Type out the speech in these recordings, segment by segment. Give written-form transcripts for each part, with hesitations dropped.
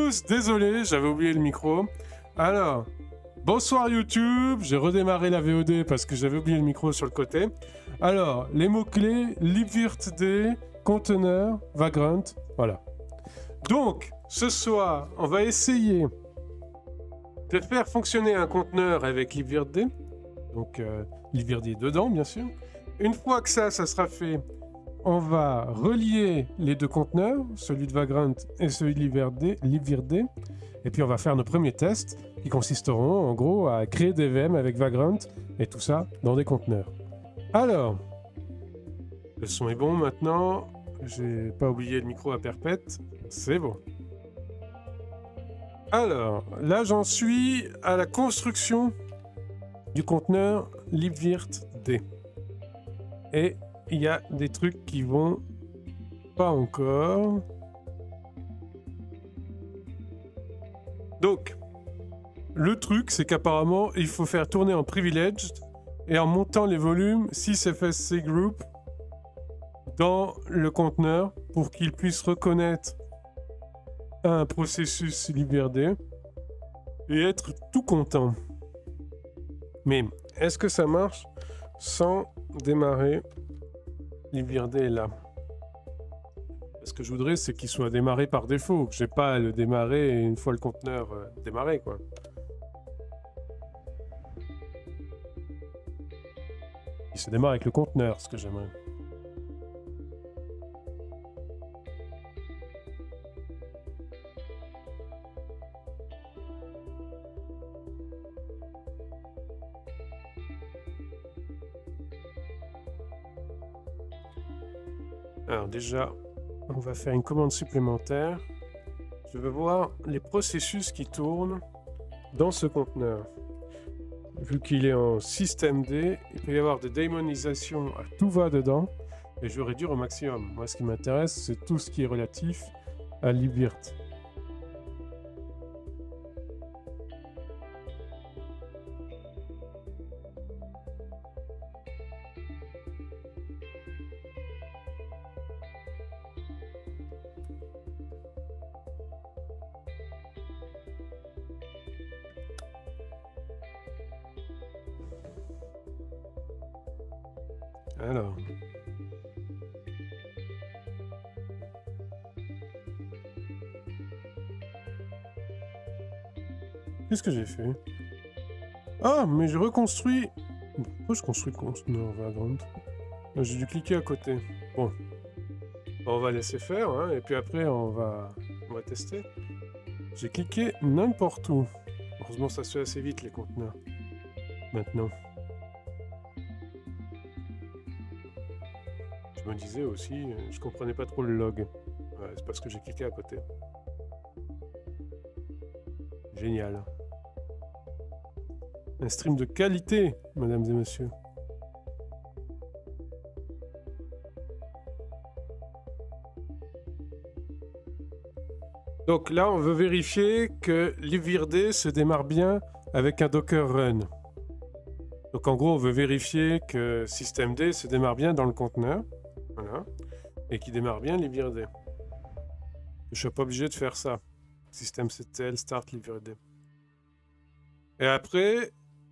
tous, désolé, j'avais oublié le micro. Alors, bonsoir YouTube, j'ai redémarré la VOD parce que j'avais oublié le micro sur le côté. Alors, les mots-clés, libvirt-d, conteneur, vagrant, voilà. Donc, ce soir, on va essayer de faire fonctionner un conteneur avec libvirt-d. Donc, libvirt-d dedans, bien sûr. Une fois que ça sera fait, on va relier les deux conteneurs, celui de Vagrant et celui de libvirt-d. Et puis on va faire nos premiers tests qui consisteront en gros à créer des VM avec Vagrant et tout ça dans des conteneurs. Alors, le son est bon maintenant. J'ai pas oublié le micro à perpète. C'est bon. Alors, là j'en suis à la construction du conteneur libvirt-d. Et il y a des trucs qui vont pas encore. Donc, le truc, c'est qu'apparemment, il faut faire tourner en privileged et en montant les volumes 6fsc group dans le conteneur pour qu'il puisse reconnaître un processus libvirt-d et être tout content. Mais est-ce que ça marche sans démarrer libvirt-d là? Ce que je voudrais, c'est qu'il soit démarré par défaut, que j'ai pas à le démarrer une fois le conteneur démarré, quoi. Il se démarre avec le conteneur, ce que j'aimerais. Alors déjà, on va faire une commande supplémentaire. Je veux voir les processus qui tournent dans ce conteneur. Vu qu'il est en systemd, il peut y avoir des démonisations à tout va dedans et je réduire au maximum. Moi, ce qui m'intéresse, c'est tout ce qui est relatif à libvirt. Alors. Qu'est-ce que j'ai fait? Ah, mais j'ai reconstruit... Pourquoi je construis le conteneur Vagrant? J'ai dû cliquer à côté. Bon. On va laisser faire, hein, et puis après on va tester. J'ai cliqué n'importe où. Heureusement ça se fait assez vite les conteneurs. Maintenant. Je me disais aussi, je comprenais pas trop le log. Ouais, c'est parce que j'ai cliqué à côté. Génial. Un stream de qualité, mesdames et messieurs. Donc là, on veut vérifier que libvirt-d se démarre bien avec un Docker run. Donc en gros, on veut vérifier que systemd se démarre bien dans le conteneur. Voilà. Et qu'il démarre bien libvirt-d. Je ne suis pas obligé de faire ça. systemctl start libvirt-d. Et après,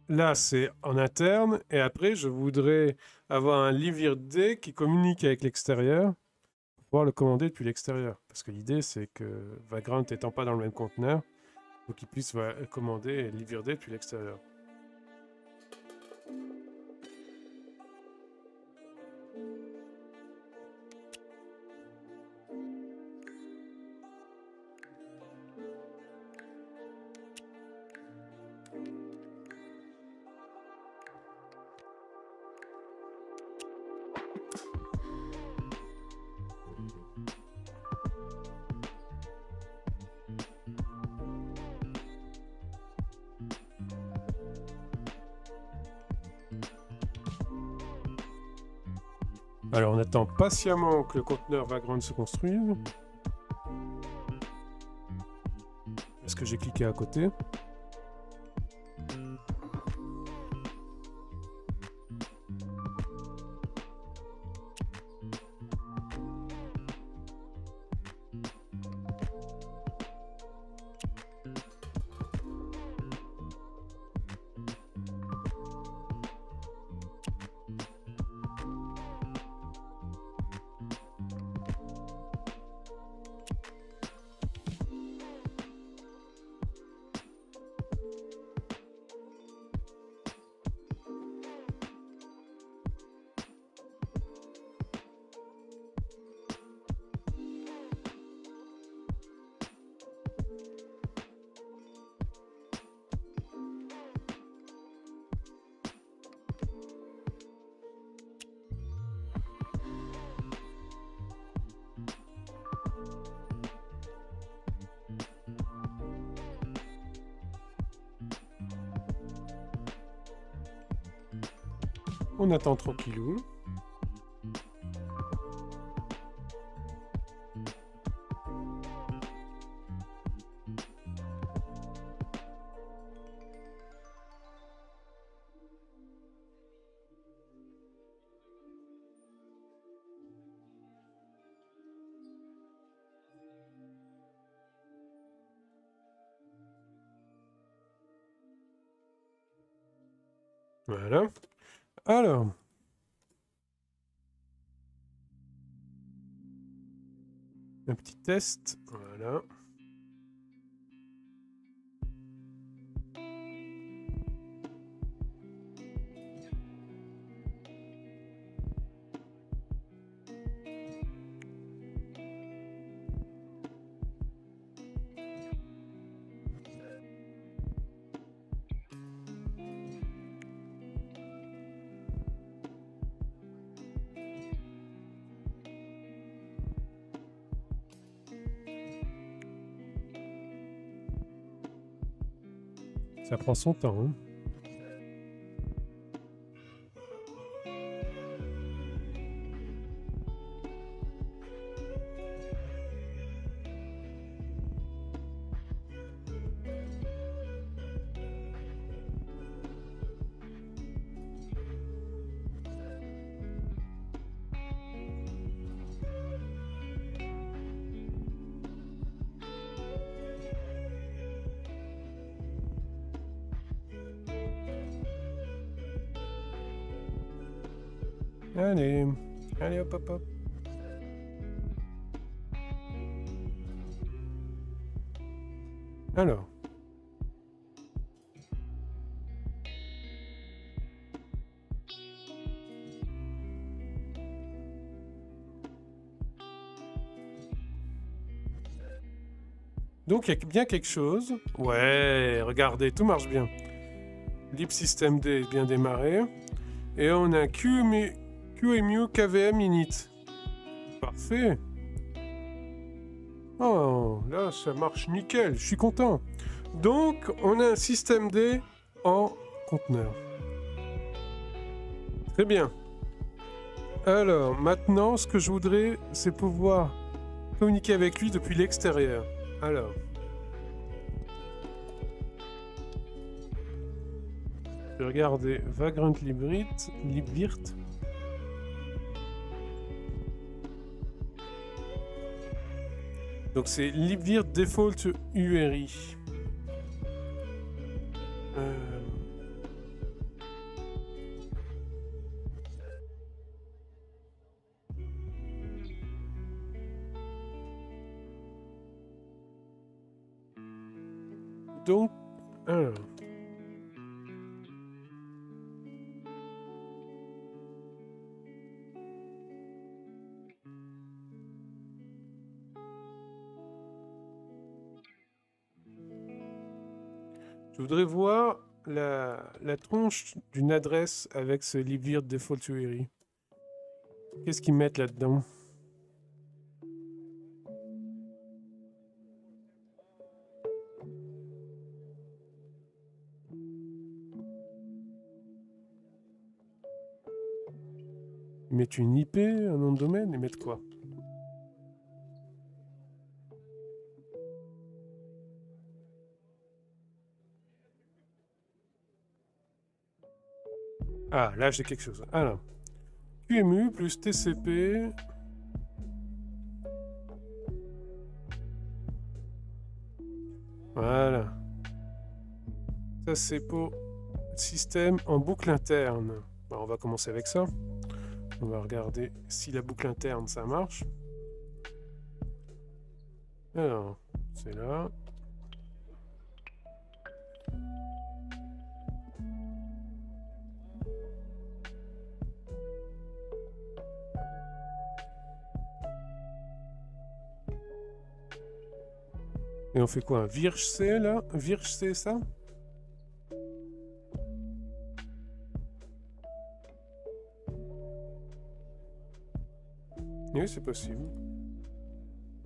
là c'est en interne. Et après, je voudrais avoir un libvirt-d qui communique avec l'extérieur pour pouvoir le commander depuis l'extérieur. Parce que l'idée, c'est que Vagrant n'étant pas dans le même conteneur, il faut qu'il puisse commander libvirt-d depuis l'extérieur. Alors on attend patiemment que le conteneur Vagrant se construise. Est-ce que j'ai cliqué à côté? On attend tranquillou. Voilà. Alors. Un petit test. Voilà. Ça prend son temps. Hein. Allez, allez hop hop hop. Alors. Donc il y a bien quelque chose. Ouais, regardez, tout marche bien. Lib System D est bien démarré. Et on a QEMU KVM init. Parfait. Oh, là, ça marche nickel. Je suis content. Donc, on a un système D en conteneur. Très bien. Alors, maintenant, ce que je voudrais, c'est pouvoir communiquer avec lui depuis l'extérieur. Alors. Je vais regarder Vagrant Libvirt. Donc c'est Libvirt Default URI. Donc, alors. Je voudrais voir la tronche d'une adresse avec ce Libvirt Default URI. Qu'est-ce qu'ils mettent là-dedans? Ils mettent une IP, un nom de domaine, ils mettent quoi? Ah, là j'ai quelque chose. Alors, QEMU plus TCP. Voilà. Ça c'est pour système en boucle interne. Bon, on va commencer avec ça. On va regarder si la boucle interne ça marche. Alors, c'est là. Et on fait quoi? Un virc là? Virc ça? Oui, c'est possible.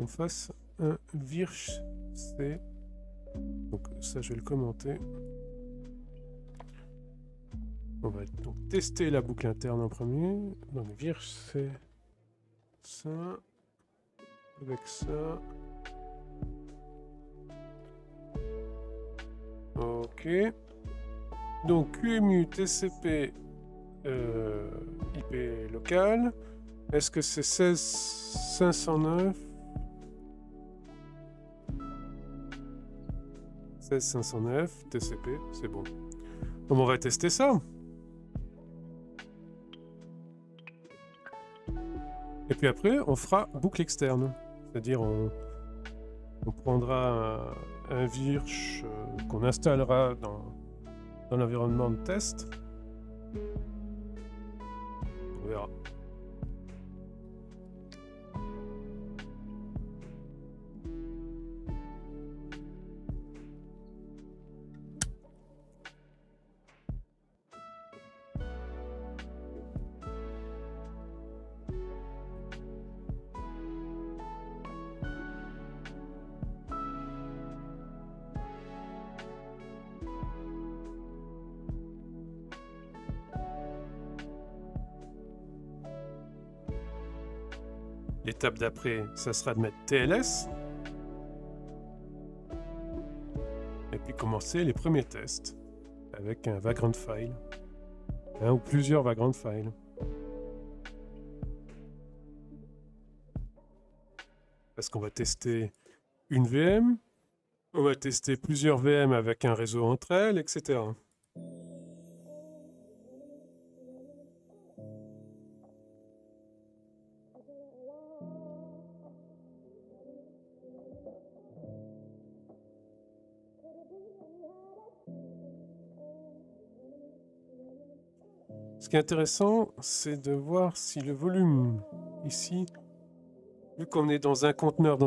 On fasse un virc C. Donc ça, je vais le commenter. On va donc tester la boucle interne en premier. Donc virge c'est ça. Avec ça. Ok. Donc QEMU TCP IP local. Est-ce que c'est 16509 16509 TCP, c'est bon. Donc on va tester ça. Et puis après, on fera boucle externe. C'est-à-dire, on prendra un virch qu'on installera dans l'environnement de test. On verra. L'étape d'après, ça sera de mettre TLS. Et puis commencer les premiers tests avec un vagrant file. Un ou plusieurs vagrant files. Parce qu'on va tester une VM, on va tester plusieurs VM avec un réseau entre elles, etc. Ce qui est intéressant, c'est de voir si le volume ici, vu qu'on est dans un conteneur,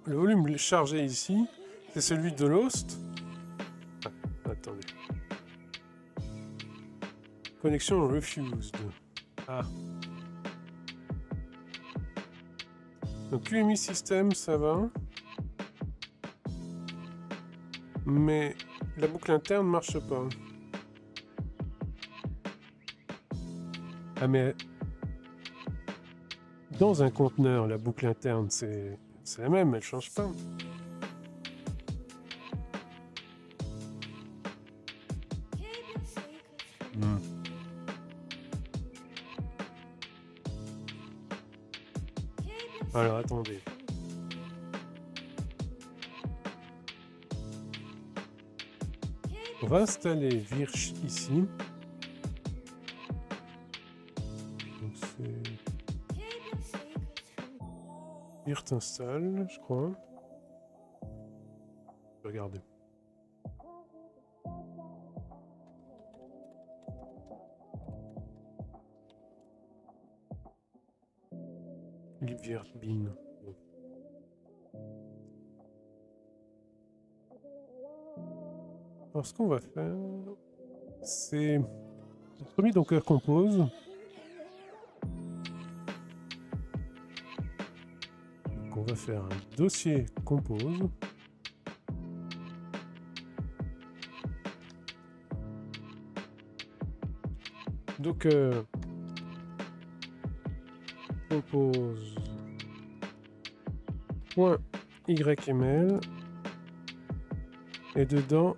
le volume chargé ici, c'est celui de l'host. Ah, attendez. Connection refused. Ah. Donc QEMU system, ça va. Mais la boucle interne marche pas. Ah mais dans un conteneur, la boucle interne, c'est la même, elle change pas. Alors attendez. On va installer virch ici. Virt install, je crois. Regardez. Libvirt bin. Alors ce qu'on va faire, c'est le premier Docker Compose. Donc on va faire un dossier Compose. Docker Compose .yml et dedans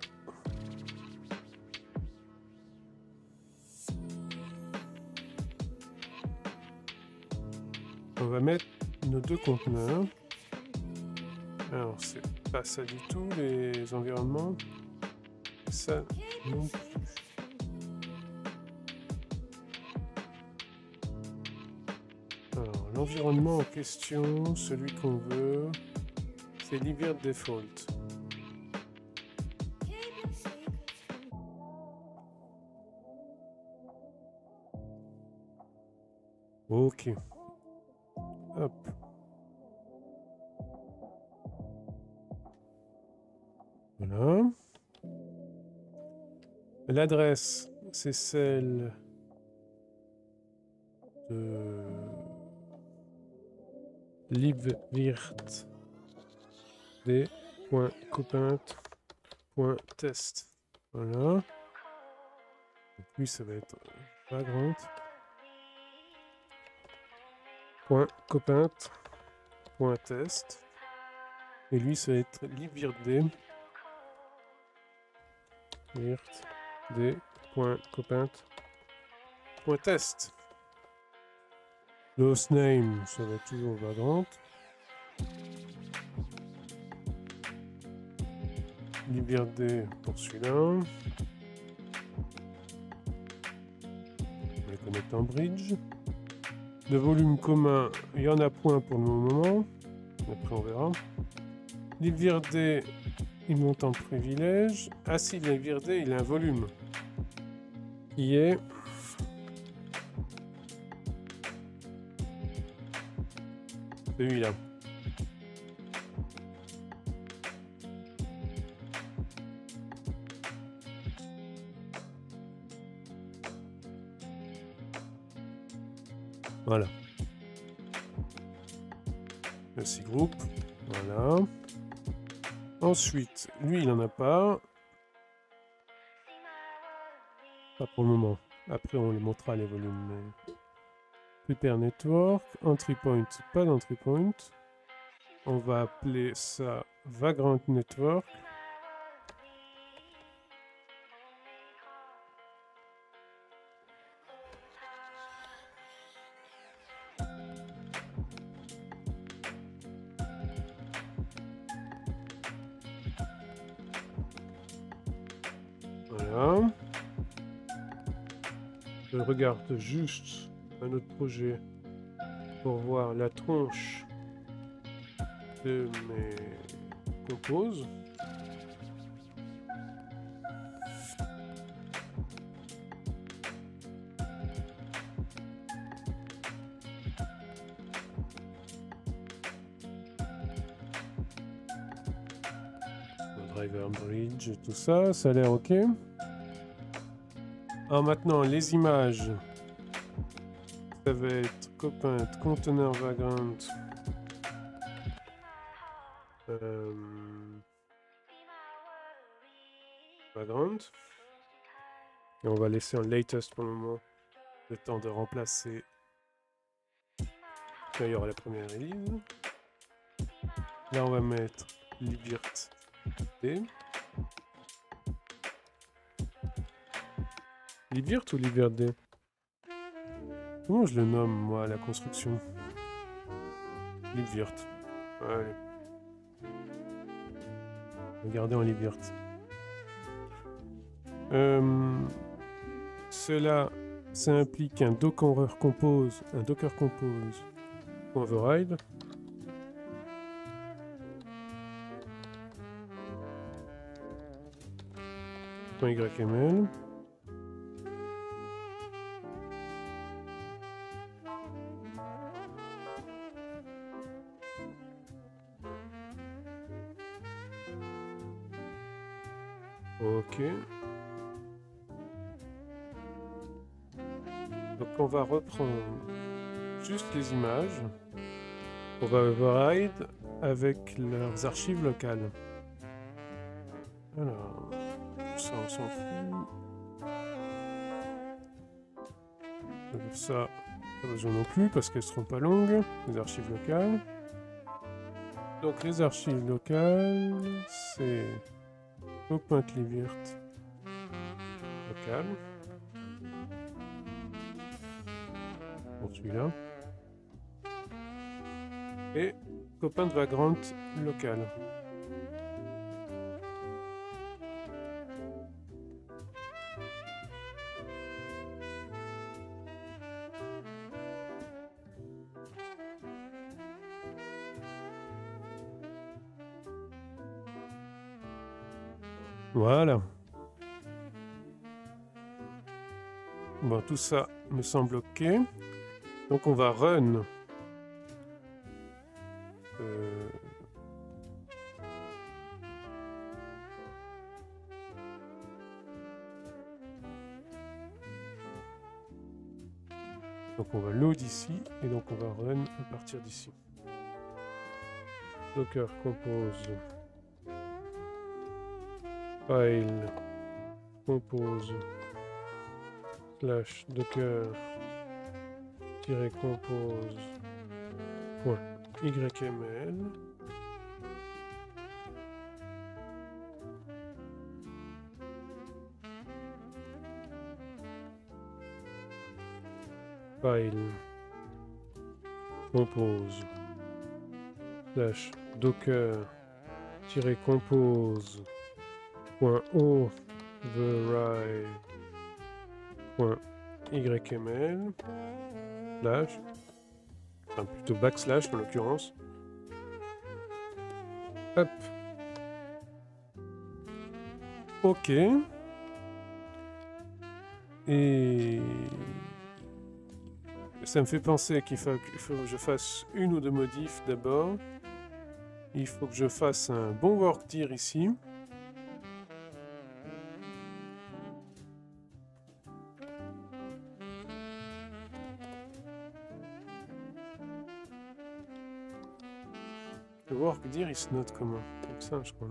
on va mettre nos deux conteneurs. Alors c'est pas ça du tout les environnements, ça non plus. Alors l'environnement en question, celui qu'on veut, c'est Libvirt Default. Ok. Hop. Voilà. L'adresse, c'est celle de libvirt.copint.test. Voilà. Donc lui, ça va être vagrant. Point copaint. Point test. Et lui, ça va être libvirt_d. virt_d. Point copaint. Point test. L'host name, ça va être toujours vagrant. libvirt_d pour celui-là. On va les connecter en bridge. De volume commun, il n'y en a point pour le moment. Après, on verra. libvirt_d, il monte en privilège. Ah si, libvirt_d, il a un volume. Qui est... celui-là. Voilà. Le C-group. Voilà. Ensuite, lui, il n'en a pas. Pas pour le moment. Après, on les montrera les volumes. Mais... prepare network. Entry point. Pas d'entry point. On va appeler ça vagrant network. Voilà. Je regarde juste un autre projet pour voir la tronche de mes composes. Le driver bridge, tout ça, ça a l'air ok. Alors maintenant, les images, ça va être copaint, conteneur vagrant. Vagrant. Et on va laisser en latest pour le moment, le temps de remplacer quand il y aura la première release. Là, on va mettre libvirt_d. Libvirt ou libvirt_d? Comment je le nomme, moi, la construction? Libvirt. Allez. Regardez en libvirt. Cela, ça implique un Docker compose override. .yml. Ok. Donc on va reprendre juste les images. On va override avec leurs archives locales. Alors, ça on s'en fout. Ça, pas besoin non plus parce qu'elles seront pas longues. Les archives locales. Donc les archives locales, c'est .libvirt local. Pour celui-là. Et copain de vagrant local. Voilà. Bon, tout ça me semble ok. Donc on va run. Donc on va load ici et donc on va run à partir d'ici. Docker compose file compose slash docker compose .yml. File compose slash docker compose .override.yml slash, enfin plutôt backslash en l'occurrence. Hop. Ok. Et ça me fait penser qu'il faut que je fasse une ou deux modifs d'abord. Il faut que je fasse un bon workdir ici. Le workdir il se note comment? Comme ça je crois.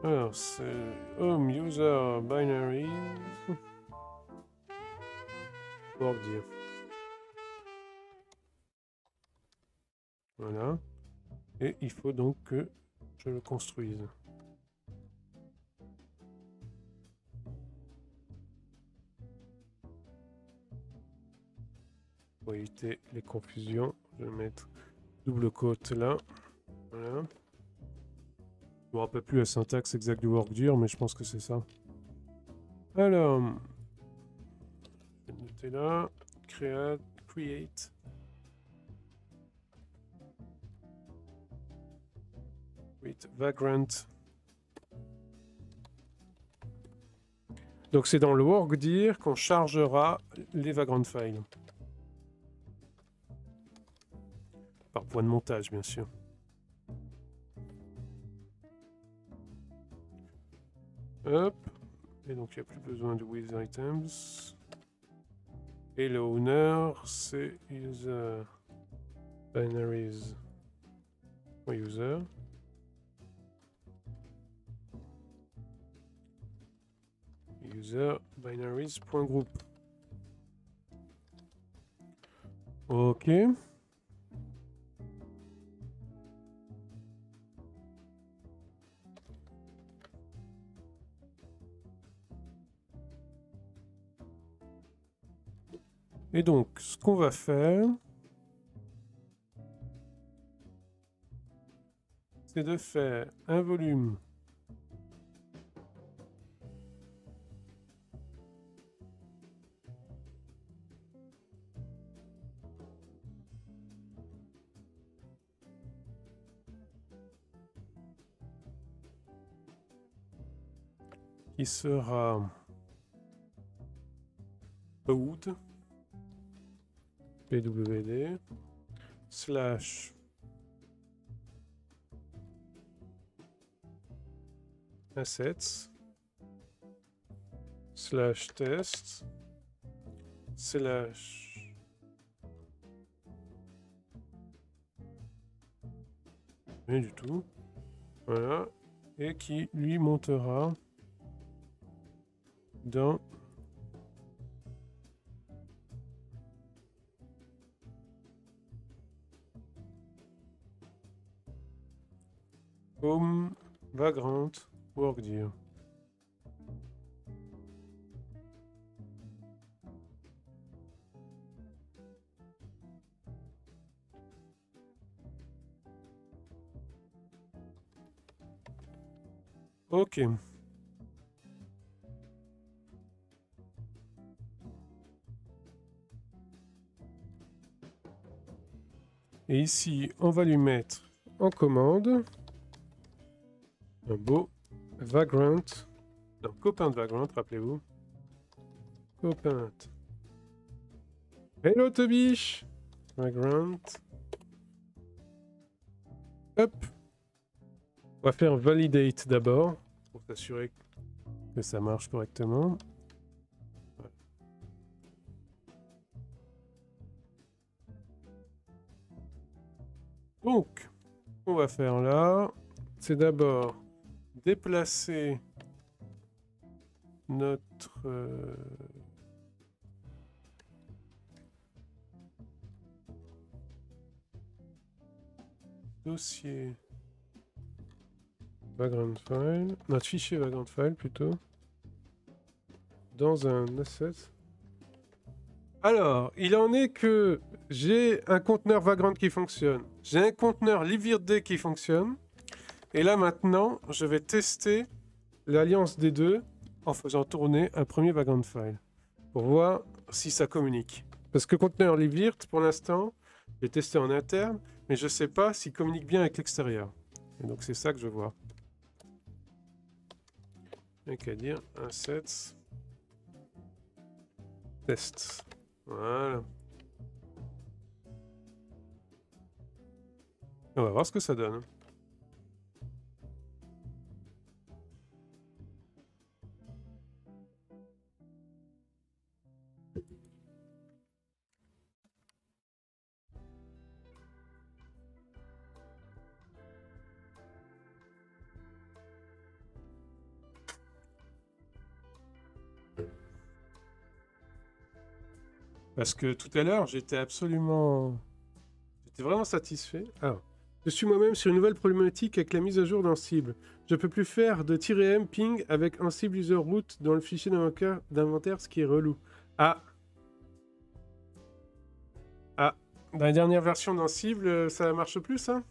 Alors c'est home user binary workdir. Voilà. Et il faut donc que je le construise. Pour éviter les confusions, je vais mettre double quote là. Voilà. Je me rappelle plus la syntaxe exacte du workdir, mais je pense que c'est ça. Alors, je vais noter là. Create. Vagrant. Donc c'est dans le workdir qu'on chargera les Vagrant files. Par point de montage, bien sûr. Hop. Et donc il n'y a plus besoin de with items. Et le owner, c'est user binaries user. User binaries.group. Ok. Et donc, ce qu'on va faire, c'est de faire un volume qui sera pwd slash assets slash test slash rien du tout, voilà, et qui lui montera dans home vagrant workdir. Ok. Et ici, on va lui mettre en commande un beau Vagrant. Non, copain de Vagrant, rappelez-vous. Copain. Hello Tobiche. Vagrant. Hop. On va faire validate d'abord pour s'assurer que ça marche correctement. Voilà. Donc, ce qu'on va faire là, c'est d'abord déplacer notre dossier Vagrant File, notre fichier Vagrant File plutôt, dans un asset. Alors, il en est que j'ai un conteneur Vagrant qui fonctionne, j'ai un conteneur libvirt qui fonctionne, et là maintenant, je vais tester l'alliance des deux en faisant tourner un premier Vagrant File pour voir si ça communique. Parce que conteneur libvirt, pour l'instant, j'ai testé en interne, mais je ne sais pas s'il communique bien avec l'extérieur. Et donc c'est ça que je vois. Il n'y a qu'à dire assets test. Voilà. On va voir ce que ça donne. Parce que tout à l'heure, j'étais vraiment satisfait. Alors, je suis moi-même sur une nouvelle problématique avec la mise à jour d'Ansible. Je ne peux plus faire de -m ping avec Ansible user root dans le fichier d'inventaire, ce qui est relou. Ah. Ah. Dans la dernière version d'Ansible, ça marche plus, ça?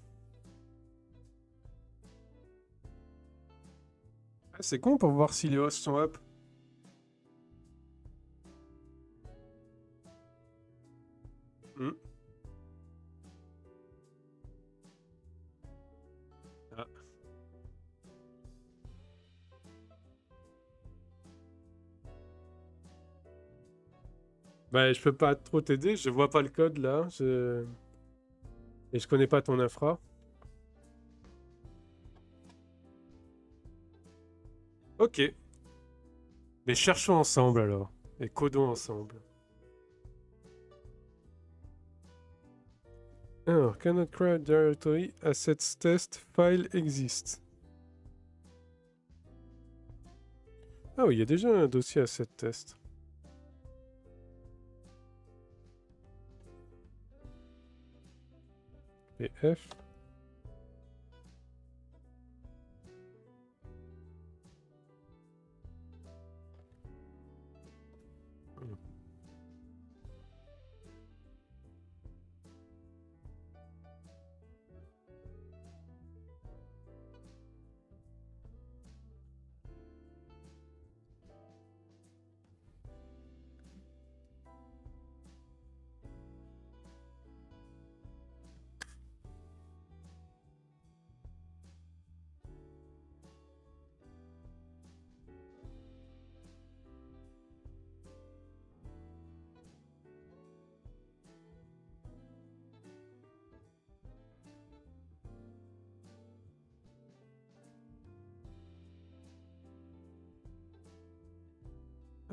Ah, c'est con pour voir si les hosts sont up. Hmm. Ah. Bah, je peux pas trop t'aider, je vois pas le code là. Et je connais pas ton infra. Ok. Mais cherchons ensemble alors. Et codons ensemble. Alors, cannot create directory assets test file exist. Ah oui, il y a déjà un dossier asset test. PF.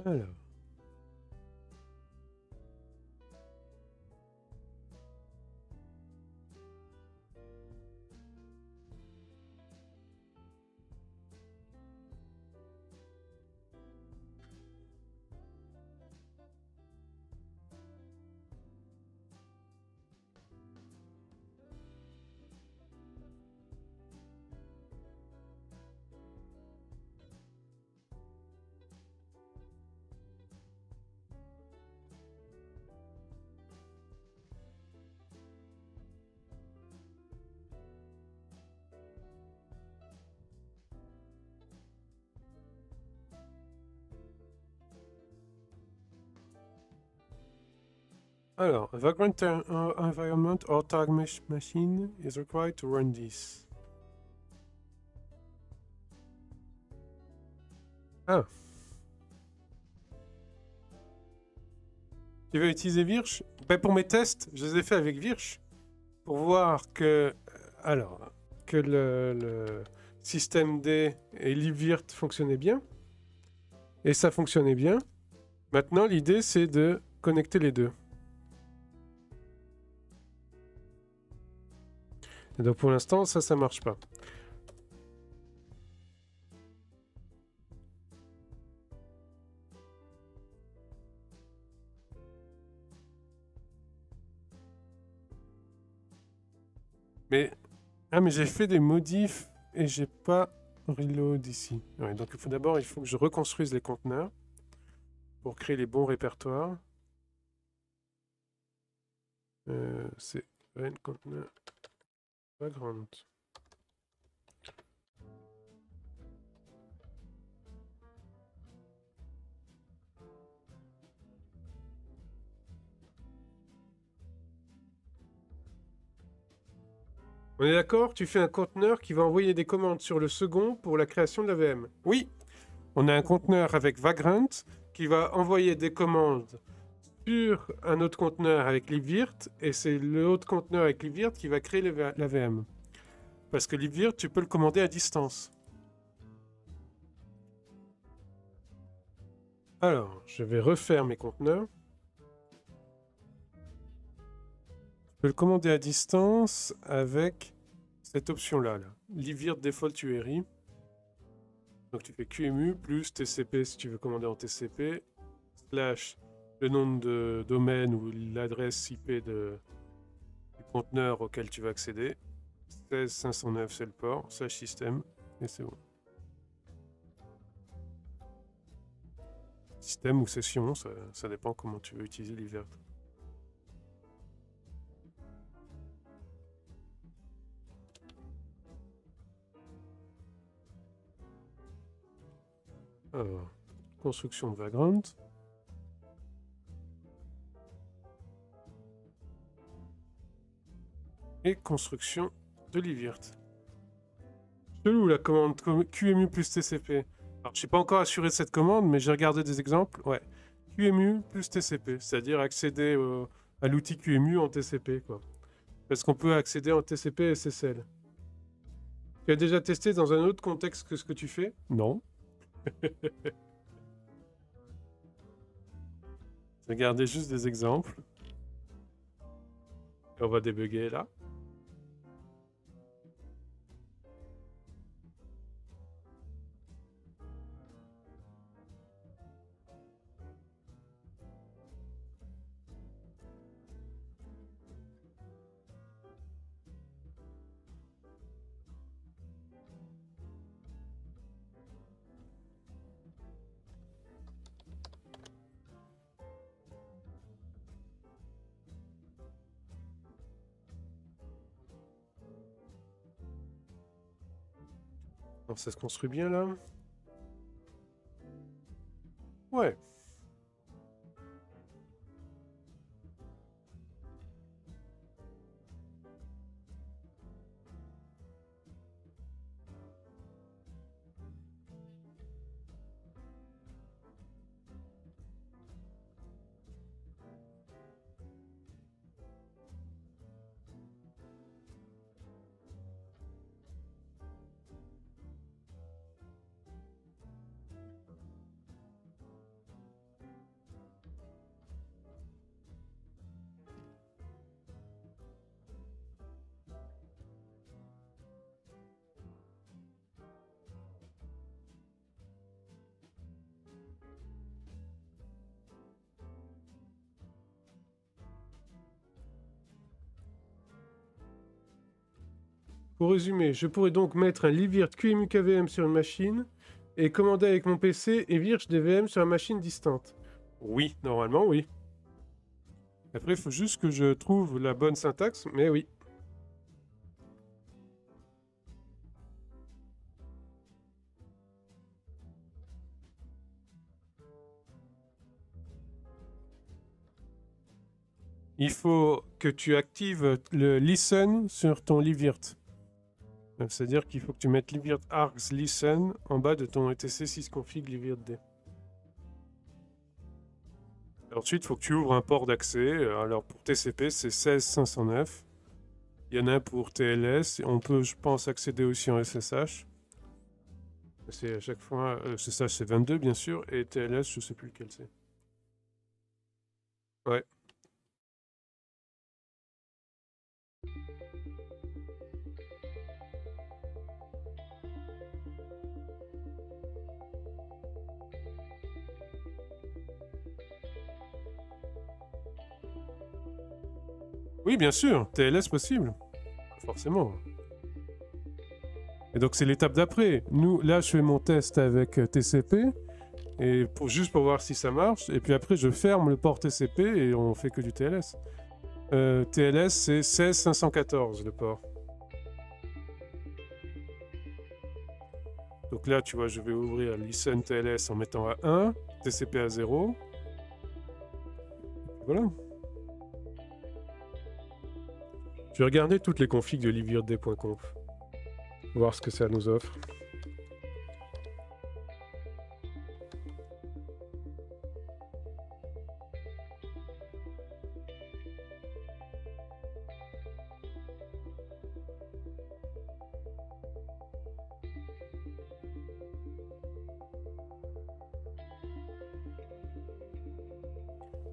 Alors. Alors, a vagrant environment or tag machine is required to run this. Ah. Tu veux utiliser Virch? Ben, pour mes tests, je les ai fait avec Virch pour voir que, alors, que le système D et libvirt fonctionnaient bien. Et ça fonctionnait bien. Maintenant, l'idée, c'est de connecter les deux. Et donc, pour l'instant, ça marche pas. Mais... Ah, mais j'ai fait des modifs et j'ai pas reload ici. Ouais, donc d'abord, il faut que je reconstruise les conteneurs pour créer les bons répertoires. C'est un conteneur background. On est d'accord? Tu fais un conteneur qui va envoyer des commandes sur le second pour la création de la VM. Oui, on a un conteneur avec Vagrant qui va envoyer des commandes sur un autre conteneur avec libvirt, et c'est l'autre conteneur avec libvirt qui va créer la VM. Parce que libvirt, tu peux le commander à distance. Alors, je vais refaire mes conteneurs. Je peux le commander à distance avec cette option-là. Là. Libvirt Default URI. Donc tu fais QEMU plus TCP si tu veux commander en TCP, slash le nom de domaine ou l'adresse IP du conteneur auquel tu vas accéder. 16509 c'est le port, slash système, et c'est bon. Système ou session, ça dépend comment tu veux utiliser l'IVERT. Alors, construction de Vagrant. Et construction de l'IVIRT. Chelou la commande QEMU plus TCP. Alors, je suis pas encore assuré de cette commande, mais j'ai regardé des exemples. Ouais, QEMU plus TCP, c'est-à-dire accéder à l'outil QEMU en TCP, quoi. Parce qu'on peut accéder en TCP SSL. Tu as déjà testé dans un autre contexte que ce que tu fais? Non. J'ai gardé juste des exemples. Et on va débugger là. Alors, ça se construit bien là. Ouais. Pour résumer, je pourrais donc mettre un libvirt QEMU KVM sur une machine et commander avec mon PC et virch des VM sur une machine distante. Oui, normalement oui. Après, il faut juste que je trouve la bonne syntaxe, mais oui. Il faut que tu actives le listen sur ton libvirt. C'est-à-dire qu'il faut que tu mettes libvirt args listen en bas de ton etc sysconfig libvirtd. Ensuite, il faut que tu ouvres un port d'accès. Alors pour TCP, c'est 16509. Il y en a un pour TLS. On peut, je pense, accéder aussi en SSH. C'est à chaque fois... SSH, c'est 22, bien sûr. Et TLS, je sais plus lequel c'est. Ouais. Oui, bien sûr. TLS possible. Forcément. Et donc c'est l'étape d'après. Nous, là, je fais mon test avec TCP, et juste pour voir si ça marche, et puis après je ferme le port TCP et on fait que du TLS. TLS, c'est 16514 le port. Donc là, tu vois, je vais ouvrir listen TLS en mettant à 1, TCP à 0. Et voilà. Je vais regarder toutes les configs de libvirt.conf. Voir ce que ça nous offre.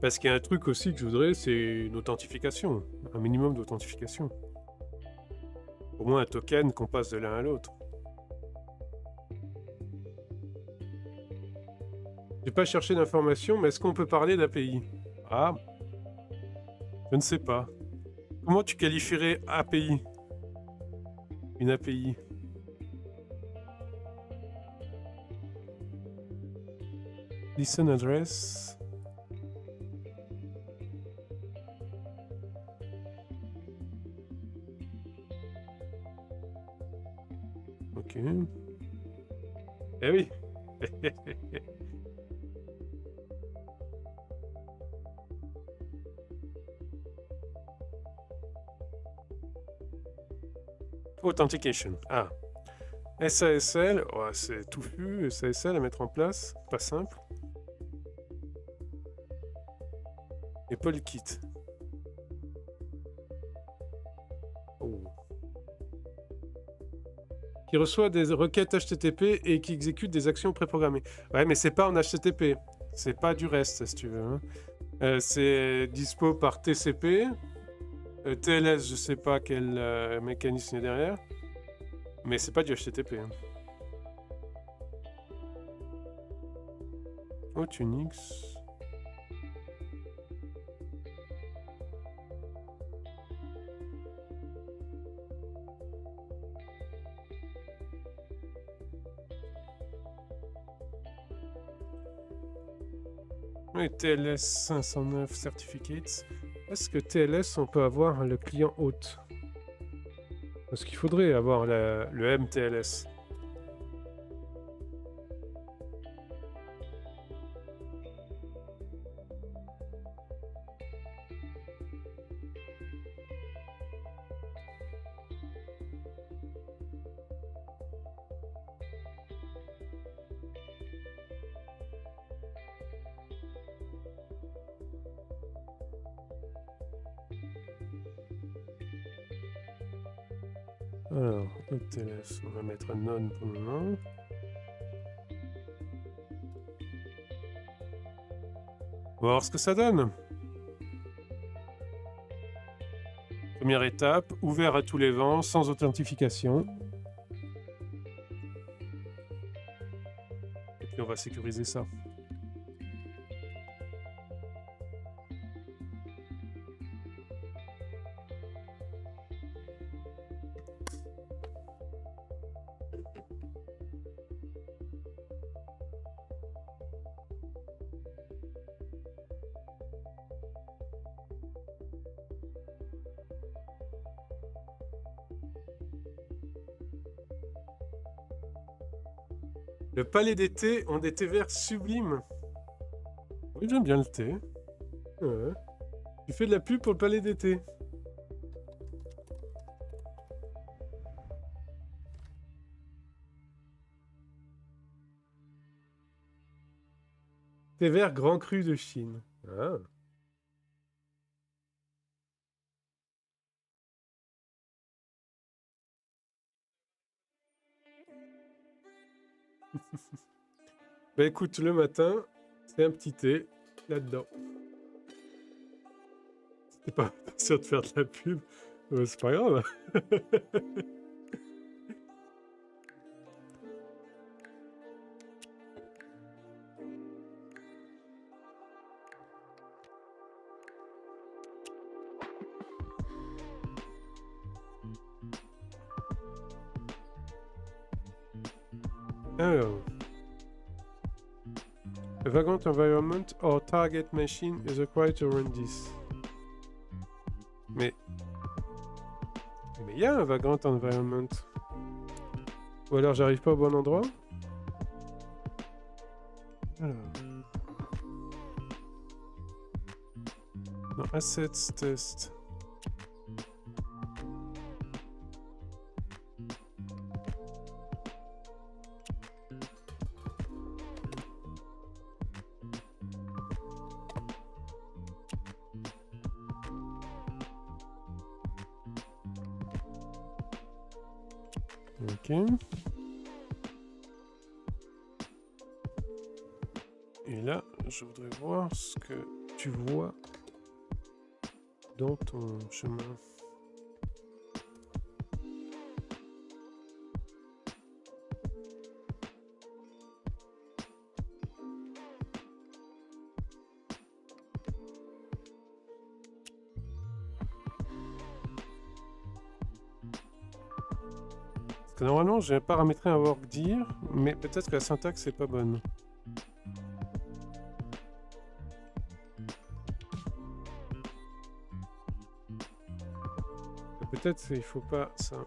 Parce qu'il y a un truc aussi que je voudrais, c'est une authentification. Un minimum d'authentification. Au moins un token qu'on passe de l'un à l'autre. J'ai pas cherché d'informations, mais est-ce qu'on peut parler d'API? Ah, je ne sais pas. Comment tu qualifierais API? Une API. Listen address. Ok. Eh oui. Authentication. Ah. SASL. Oh, c'est touffu. SASL à mettre en place. Pas simple. Et Polkit. Oh. Qui reçoit des requêtes HTTP et qui exécute des actions préprogrammées. Ouais, mais c'est pas en HTTP. C'est pas du REST, si tu veux. Hein. C'est dispo par TCP. TLS, je sais pas quel mécanisme est derrière. Mais c'est pas du HTTP. Hein. Unix. Oui, TLS 509 Certificates. Est-ce que TLS, on peut avoir le client hôte? Parce qu'il faudrait avoir le MTLS. Alors, MTLS, on va mettre un none pour le moment. On va voir ce que ça donne. Première étape, ouvert à tous les vents, sans authentification. Et puis on va sécuriser ça. Le palais des thés ont des thés verts sublimes. Oui, j'aime bien le thé. Ouais. Tu fais de la pub pour le palais des thés. Thé vert grand cru de Chine. Ah. Bah écoute, le matin, c'est un petit thé là-dedans. C'était pas sûr de faire de la pub. C'est pas grave. Alors. A vagrant environment or target machine is required to run this. Mais il y a un vagrant environment. Ou alors j'arrive pas au bon endroit. Alors. Non, assets test. Ok. Et là, je voudrais voir ce que tu vois dans ton chemin. Parce que normalement, j'ai paramétré un workdir, mais peut-être que la syntaxe n'est pas bonne. Peut-être qu'il faut pas ça.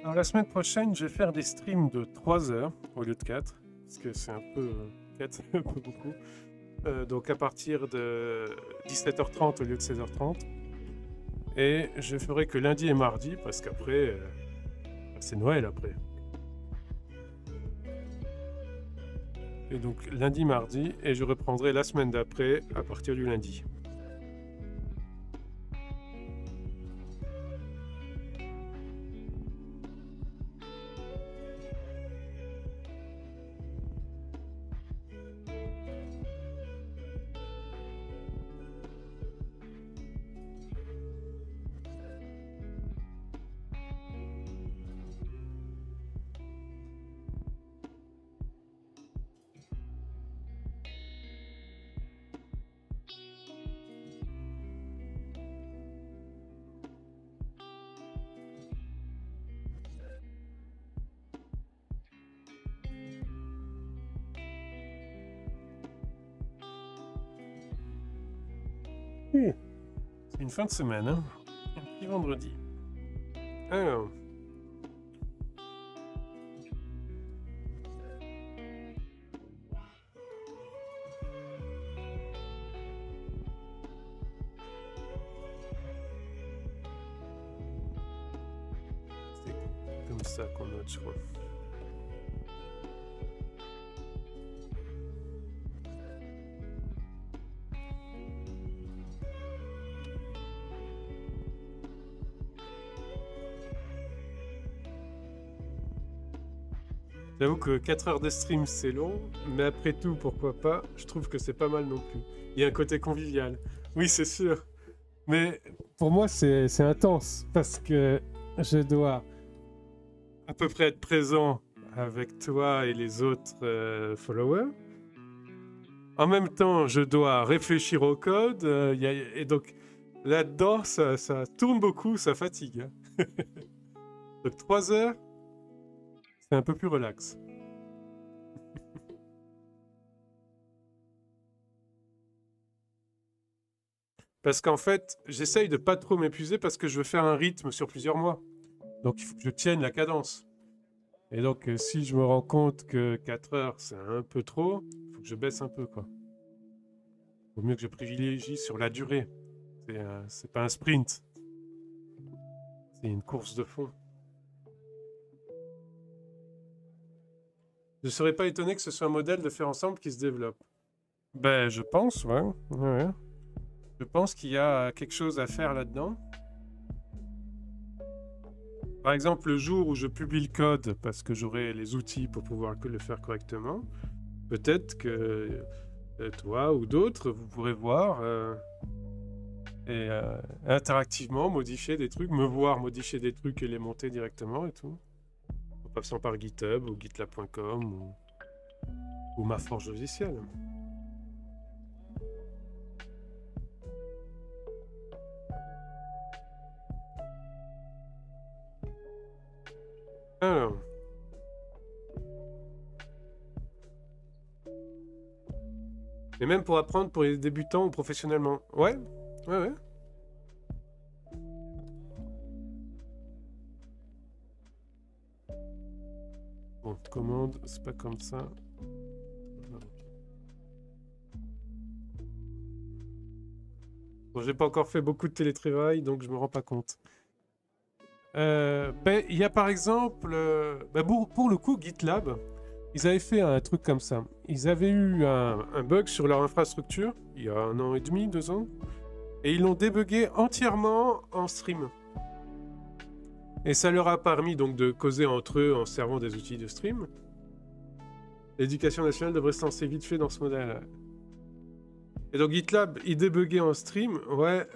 Alors la semaine prochaine, je vais faire des streams de 3 heures au lieu de 4, parce que c'est un peu 4, c'est un peu beaucoup. Donc à partir de 17h30 au lieu de 16h30. Et je ferai que lundi et mardi, parce qu'après, c'est Noël après. Et donc lundi, mardi, et je reprendrai la semaine d'après à partir du lundi. C'est une fin de semaine, hein. Un petit vendredi. Alors. C'est comme ça qu'on note, je crois. J'avoue que 4 heures de stream c'est long, mais après tout, pourquoi pas, je trouve que c'est pas mal non plus. Il y a un côté convivial. Oui, c'est sûr. Mais pour moi, c'est intense, parce que je dois à peu près être présent avec toi et les autres followers. En même temps, je dois réfléchir au code, et donc là-dedans, ça tourne beaucoup, ça fatigue. Donc 3 heures, c'est un peu plus relax. Parce qu'en fait, j'essaye de pas trop m'épuiser parce que je veux faire un rythme sur plusieurs mois. Donc il faut que je tienne la cadence. Et donc, si je me rends compte que 4 heures, c'est un peu trop, il faut que je baisse un peu, quoi. Vaut mieux que je privilégie sur la durée. C'est pas un sprint, c'est une course de fond. Je serais pas étonné que ce soit un modèle de faire ensemble qui se développe. Ben, je pense, ouais. Ouais. Je pense qu'il y a quelque chose à faire là-dedans. Par exemple, le jour où je publie le code, parce que j'aurai les outils pour pouvoir le faire correctement, peut-être que toi ou d'autres, vous pourrez voir et interactivement modifier des trucs, me voir modifier des trucs et les monter directement et tout. En passant par GitHub ou gitlab.com ou ma forge logicielle. Alors. Et même pour apprendre pour les débutants ou professionnellement. Ouais, ouais, ouais. Bon, commande, c'est pas comme ça. Bon, j'ai pas encore fait beaucoup de télétravail, donc je me rends pas compte. Ben, il y a par exemple, ben, pour le coup, GitLab, ils avaient fait un truc comme ça. Ils avaient eu un bug sur leur infrastructure, il y a 1 an et demi, 2 ans, et ils l'ont débugué entièrement en stream. Et ça leur a permis donc de causer entre eux en servant des outils de stream. L'éducation nationale devrait se lancer vite fait dans ce modèle. Et donc GitLab, il débuguait en stream, ouais,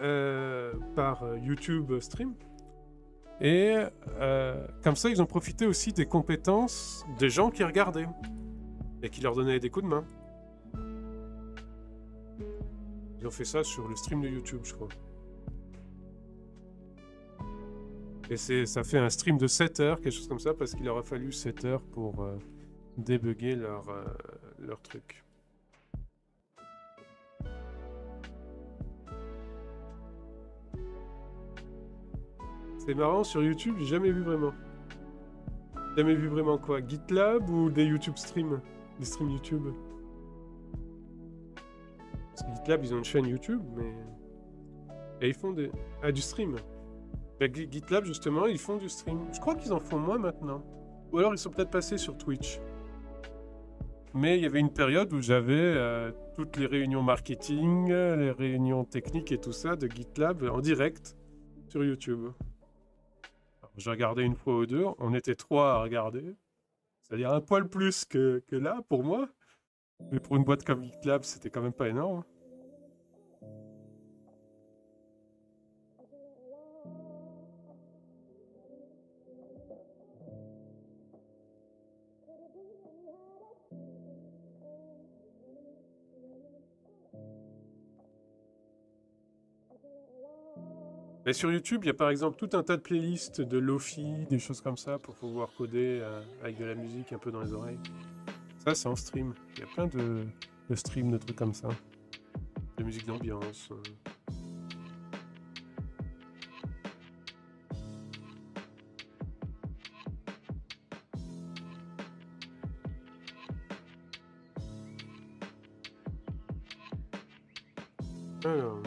par YouTube Stream. Et comme ça, ils ont profité aussi des compétences des gens qui regardaient et qui leur donnaient des coups de main. Ils ont fait ça sur le stream de YouTube, je crois. Et ça fait un stream de 7 heures, quelque chose comme ça, parce qu'il leur a fallu 7 heures pour débugger leur truc. C'est marrant, sur YouTube, j'ai jamais vu vraiment. Jamais vu vraiment quoi? GitLab ou des YouTube streams? Des streams YouTube? Parce que GitLab, ils ont une chaîne YouTube, mais... Et ils font des... Ah, du stream. Bah, GitLab, justement, ils font du stream. Je crois qu'ils en font moins maintenant. Ou alors, ils sont peut-être passés sur Twitch. Mais il y avait une période où j'avais toutes les réunions marketing, les réunions techniques et tout ça de GitLab en direct sur YouTube. J'ai regardé une fois ou deux, on était 3 à regarder. C'est-à-dire un poil plus que là, pour moi. Mais pour une boîte comme GitLab, c'était quand même pas énorme. Mais sur YouTube, il y a par exemple tout un tas de playlists de Lofi, des choses comme ça, pour pouvoir coder avec de la musique un peu dans les oreilles. Ça, c'est en stream. Il y a plein de streams, de trucs comme ça. De musique d'ambiance. Alors...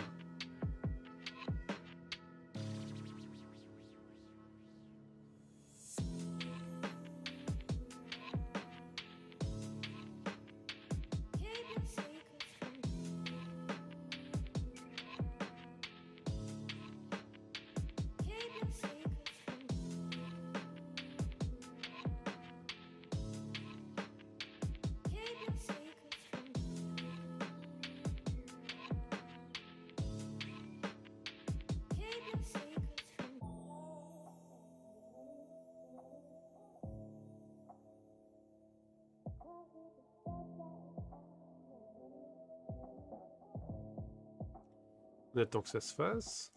On attend que ça se fasse.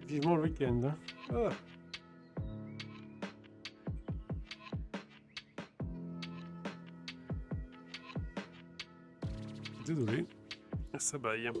Vivement le week-end. Hein. Ah. Désolé, ça baille. Hop.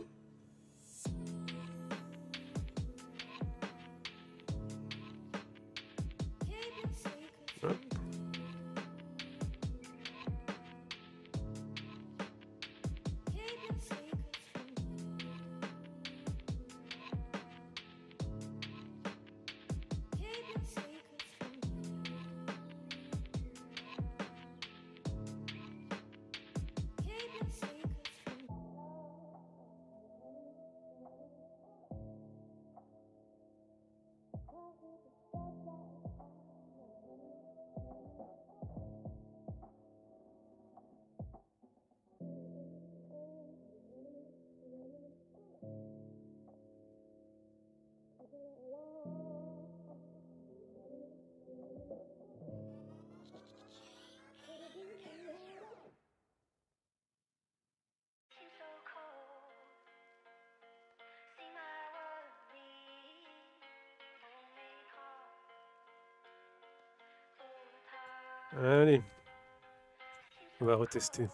Allez, on va retester.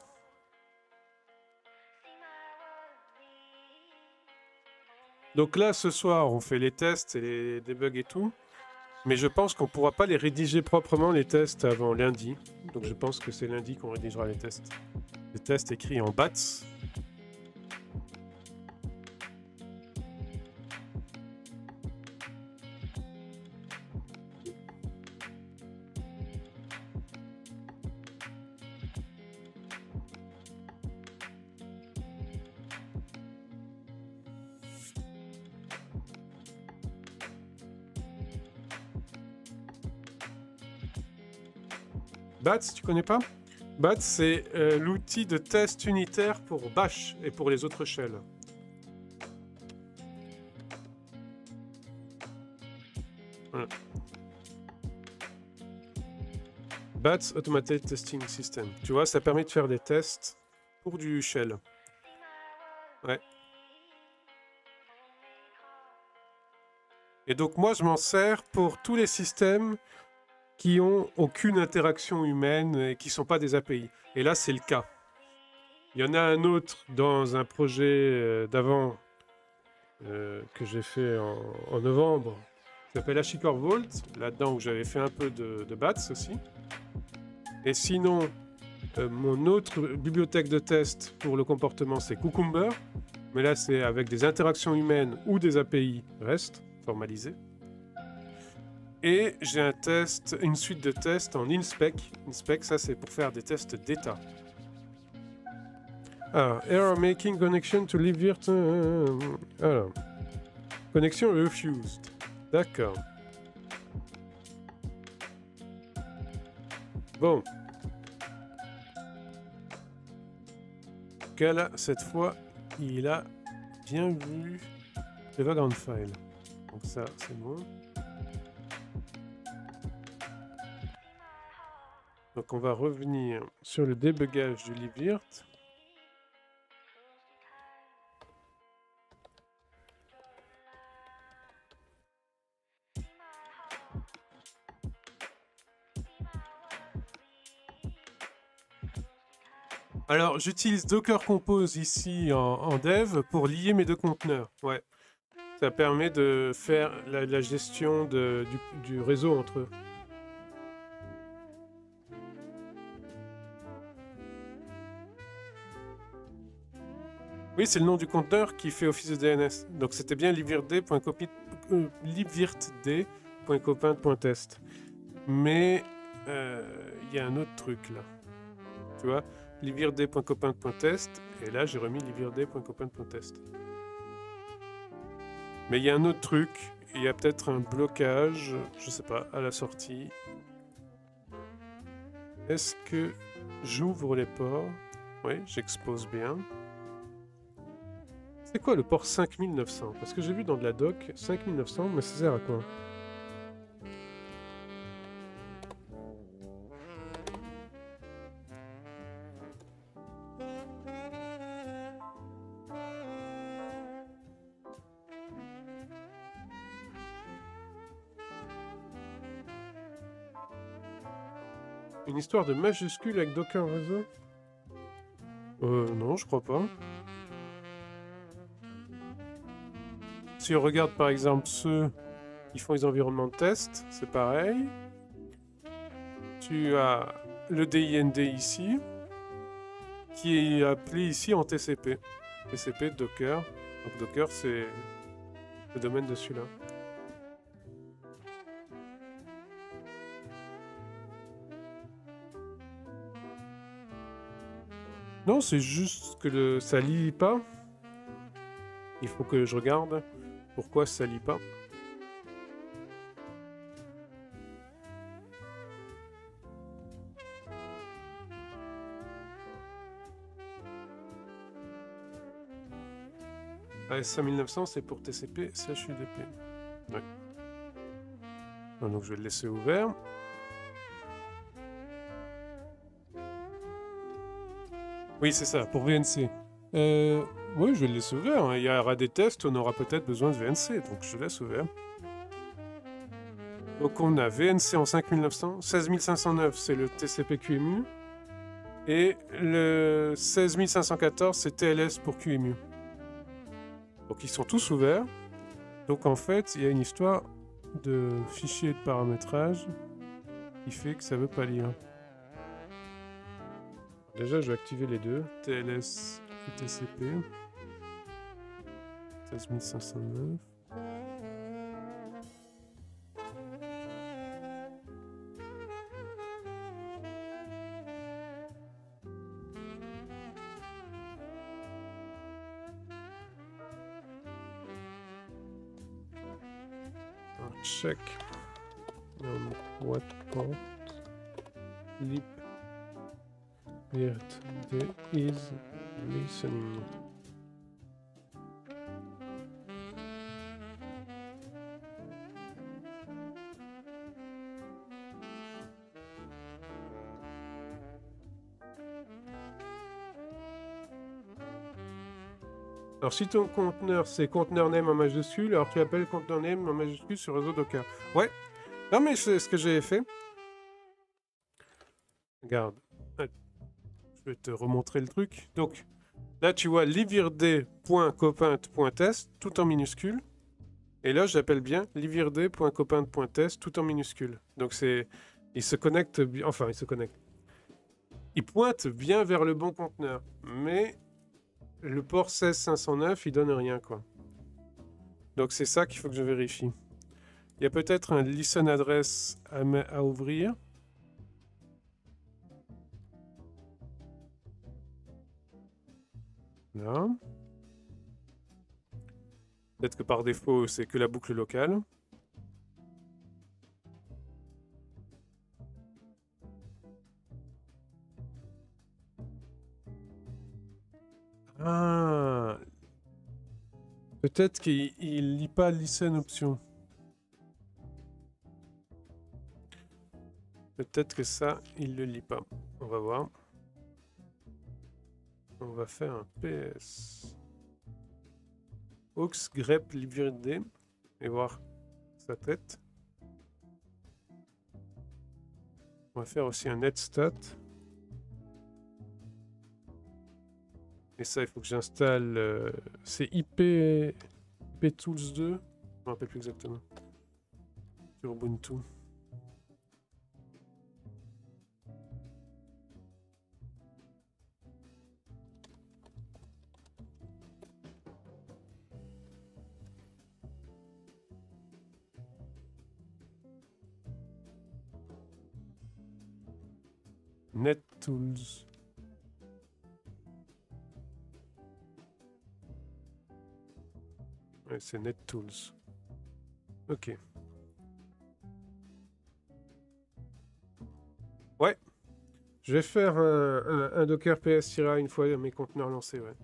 Donc là, ce soir, on fait les tests et les debugs et tout. Mais je pense qu'on ne pourra pas les rédiger proprement, les tests, avant lundi. Donc je pense que c'est lundi qu'on rédigera les tests. Les tests écrits en BATS. BATS, tu connais pas? BATS, c'est l'outil de test unitaire pour Bash et pour les autres shells. Voilà. BATS Automated Testing System. Tu vois, ça permet de faire des tests pour du shell. Ouais. Et donc moi, je m'en sers pour tous les systèmes qui ont aucune interaction humaine et qui sont pas des API. Et là, c'est le cas. Il y en a un autre dans un projet d'avant que j'ai fait en novembre, qui s'appelle HashiCorp Vault, là-dedans où j'avais fait un peu de BATS aussi. Et sinon, mon autre bibliothèque de test pour le comportement, c'est Cucumber, mais là, c'est avec des interactions humaines ou des API REST formalisées. Et j'ai une suite de tests en InSpec. InSpec, ça c'est pour faire des tests d'état. Alors, error making connection to libvirt. Alors, connexion refused. D'accord. Bon. En tout cas là, cette fois, il a bien vu le background file. Donc ça, c'est bon. Donc on va revenir sur le débugage du libvirt. Alors j'utilise Docker Compose ici en dev pour lier mes deux conteneurs. Ouais. Ça permet de faire la gestion du réseau entre eux. Oui, c'est le nom du conteneur qui fait office de DNS. Donc c'était bien libvirtd.copain.test. Mais il y a un autre truc là. Tu vois, libvird.copain.test. Et là, j'ai remis libvird.copain.test. Mais il y a un autre truc. Il y a peut-être un blocage, je sais pas, à la sortie. Est-ce que j'ouvre les ports? Oui, j'expose bien. C'est quoi le port 5900? Parce que j'ai vu dans de la doc 5900, mais ça sert à quoi? Une histoire de majuscule avec Docker réseau? Non, je crois pas. Si on regarde par exemple ceux qui font les environnements de test, c'est pareil. Tu as le DIND ici, qui est appelé ici en TCP. TCP Docker. Donc Docker, c'est le domaine de celui-là. Non, c'est juste que ça lit pas. Il faut que je regarde pourquoi ça lit pas. AS5900, c'est pour TCP, CHUDP. Ouais. Donc je vais le laisser ouvert. Oui, c'est ça, pour VNC. Oui, je vais le laisser ouvert. Il y aura des tests, on aura peut-être besoin de VNC, donc je laisse ouvert. Donc on a VNC en 5900, 16509 c'est le TCP QEMU, et le 16514 c'est TLS pour QEMU. Donc ils sont tous ouverts. Donc en fait, il y a une histoire de fichier de paramétrage qui fait que ça veut pas lire. Déjà, je vais activer les deux, TLS et TCP. 16509. Check on what port lib virt is listening. Alors si ton conteneur c'est conteneur name en majuscule, alors tu appelles conteneur name en majuscule sur réseau Docker. Ouais. Non mais c'est ce que j'ai fait. Regarde. Je vais te remontrer le truc. Donc là tu vois livird.copint.test tout en minuscule. Et là j'appelle bien livird.copint.test tout en minuscule. Donc c'est... Il se connecte bien... Enfin il se connecte. Il pointe bien vers le bon conteneur. Mais... Le port 16509, il donne rien, quoi. Donc c'est ça qu'il faut que je vérifie. Il y a peut-être un listen address à ouvrir. Là. Peut-être que par défaut, c'est que la boucle locale. Ah. Peut-être qu'il lit pas listen option. Peut-être que ça, il le lit pas. On va voir. On va faire un PS. Aux grep libvirdé et voir sa tête. On va faire aussi un netstat. Et ça, il faut que j'installe... c'est IPTools 2. Je ne me rappelle plus exactement. Sur Ubuntu. NetTools. Ouais, c'est NetTools. Ok. Ouais. Je vais faire un Docker PS-A une fois mes conteneurs lancés, ouais.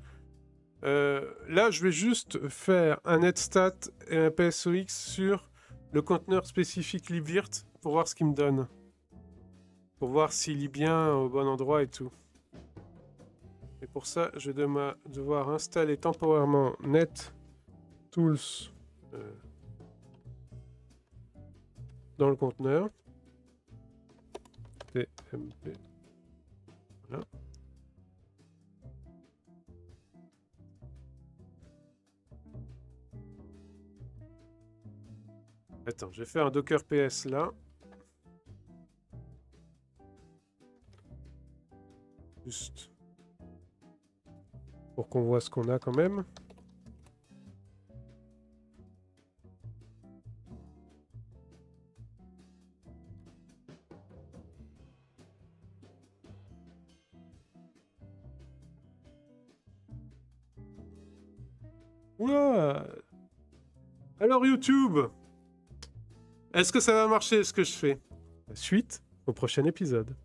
Là, je vais juste faire un netstat et un PSOX sur le conteneur spécifique libvirt pour voir ce qu'il me donne. Pour voir s'il lit bien au bon endroit et tout. Et pour ça, je vais devoir installer temporairement NetTools dans le conteneur. MP. Voilà. Attends, je vais faire un Docker PS là. Juste pour qu'on voit ce qu'on a quand même. Oula! Alors YouTube, est-ce que ça va marcher ce que je fais? Suite au prochain épisode.